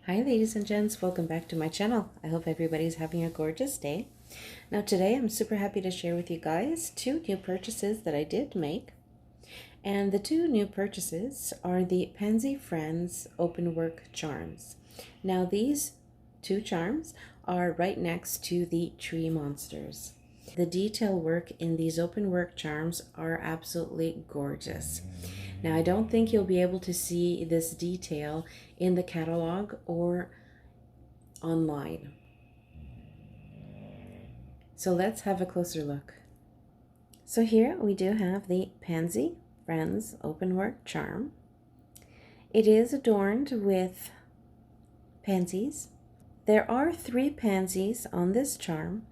Hi ladies and gents, welcome back to my channel. I hope everybody's having a gorgeous day. Now today I'm super happy to share with you guys two new purchases that I did make. And the two new purchases are the Pansy Friends Openwork charms. Now these two charms are right next to the tree monsters. The detail work in these openwork charms are absolutely gorgeous. Now I don't think you'll be able to see this detail in the catalog or online. So let's have a closer look. So here we do have the Pansy Friends Openwork charm. It is adorned with pansies. There are 3 pansies on this charm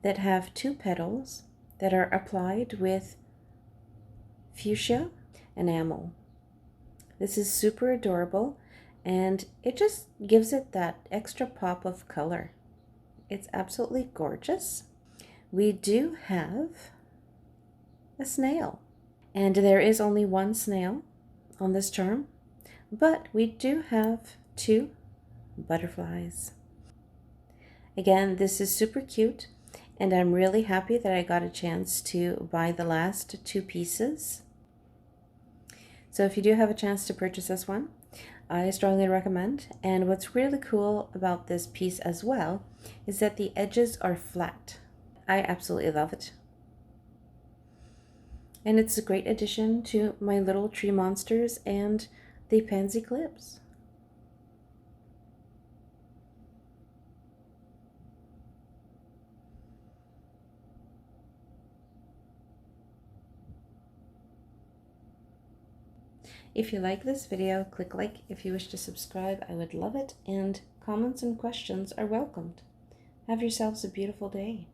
that have 2 petals that are applied with fuchsia enamel. This is super adorable and it just gives it that extra pop of color. It's absolutely gorgeous. We do have a snail, and there is only one snail on this charm, but we do have 2 butterflies. Again, this is super cute, and I'm really happy that I got a chance to buy the last 2 pieces. So if you do have a chance to purchase this one, I strongly recommend. And what's really cool about this piece as well is that the edges are flat. I absolutely love it. And it's a great addition to my little tree monsters and the pansy clips. If you like this video, click like. If you wish to subscribe, I would love it. And comments and questions are welcomed. Have yourselves a beautiful day.